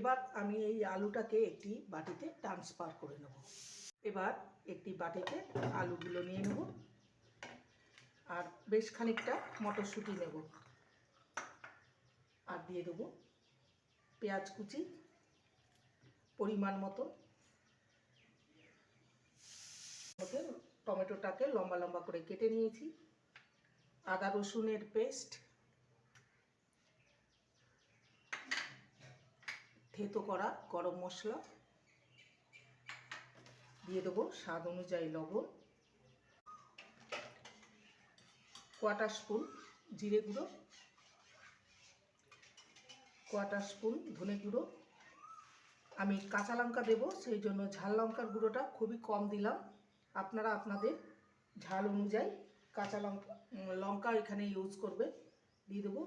এবার আমি এই আলুটাকে একটি বাটিতে ট্রান্সফার করে নেব। এবার একটি বাটিতে আলুগুলো নিয়ে নেব আর বেশ খানিকটা মটরশুঁটি নেব আর দিয়ে দেবো পেঁয়াজ কুচি পরিমাণ মতো, টমেটোটাকে লম্বা লম্বা করে কেটে নিয়েছি, আদা রসুনের পেস্ট, থেতো করা গরম মশলা, দিয়ে দেবো স্বাদ অনুযায়ী লবণ, কোয়ার্টার স্পুন জিরে গুঁড়ো, কোয়ার্টার স্পুন ধনে গুঁড়ো। আমি কাঁচা লঙ্কা দেবো, সেই জন্য ঝাল লঙ্কার গুঁড়োটা খুবই কম দিলাম। আপনারা আপনাদের ঝাল অনুযায়ী কাঁচা লঙ্কা এখানে ইউজ করবে। দিয়ে দেবো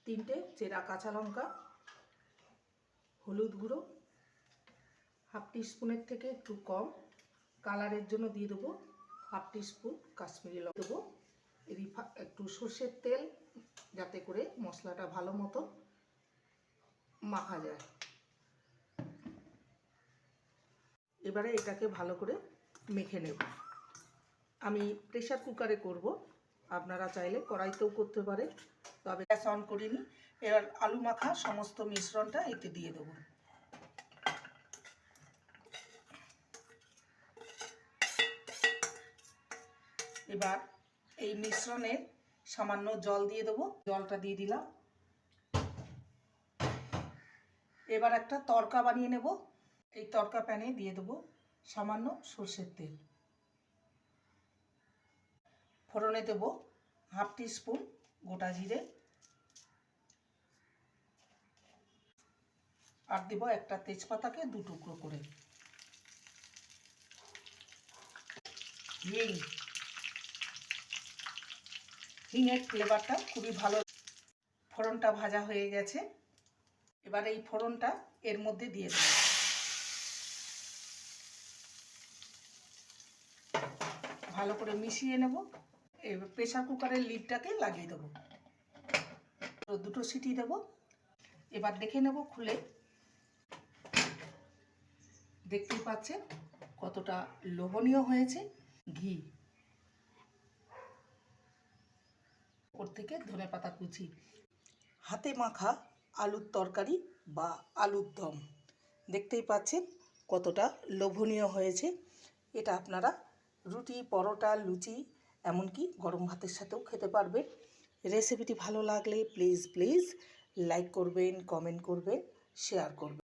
3টে চেরা কাঁচা লঙ্কা, হলুদ গুঁড়ো হাফ টিস্পুনের থেকে একটু কম, কালারের জন্য দিয়ে দেবো হাফ টিস্পুন কাশ্মীরি লঙ্কা দেবো, একটু সর্ষের তেল, যাতে করে মশলাটা ভালো মতো মাখা যায়। এবারে এটাকে ভালো করে মেখে নেব। আমি প্রেসার কুকারে করব, আপনারা চাইলে কড়াইতেও করতে পারেন, তবে গ্যাস অন করিনি। এবার আলু মাখা সমস্ত মিশ্রণটা এতে দিয়ে দেব। এবার এই মিশ্রণে সামান্য জল দিয়ে দেবো, জলটা দিয়ে দিলাম। এবার একটা তড়কা বানিয়ে নেব। এই তড়কা প্যানে দিয়ে দেবো সামান্য সর্ষের তেল, ফোড়নে দেব হাফ টিস্পুন গোটা জিরে আর দেব একটা তেজপাতাকে 2 টুকরো করে, হিঙের ফ্লেভারটা খুবই ভালো। ফোড়নটা ভাজা হয়ে গেছে, এবার এই ফোড়নটা এর মধ্যে দিয়ে দেব। ভালো করে মিশিয়ে নেব। এবার প্রেসার কুকারের লিডটাকে লাগিয়ে দেবো, 2টো সিটি দেব। এবার দেখে নেব খুলে, দেখতেই পাচ্ছেন কতটা লোভনীয় হয়েছে। ঘি, ওর থেকে ধনেপাতা কুচি, হাতে মাখা আলুর তরকারি বা আলুর দম, দেখতেই পাচ্ছেন কতটা লোভনীয় হয়েছে। এটা আপনারা রুটি, পরোটা, লুচি, এমনকি গরম ভাতের সাথেও খেতে পারবেন। রেসিপিটি ভালো লাগলে প্লিজ লাইক করবেন, কমেন্ট করবেন, শেয়ার করবেন।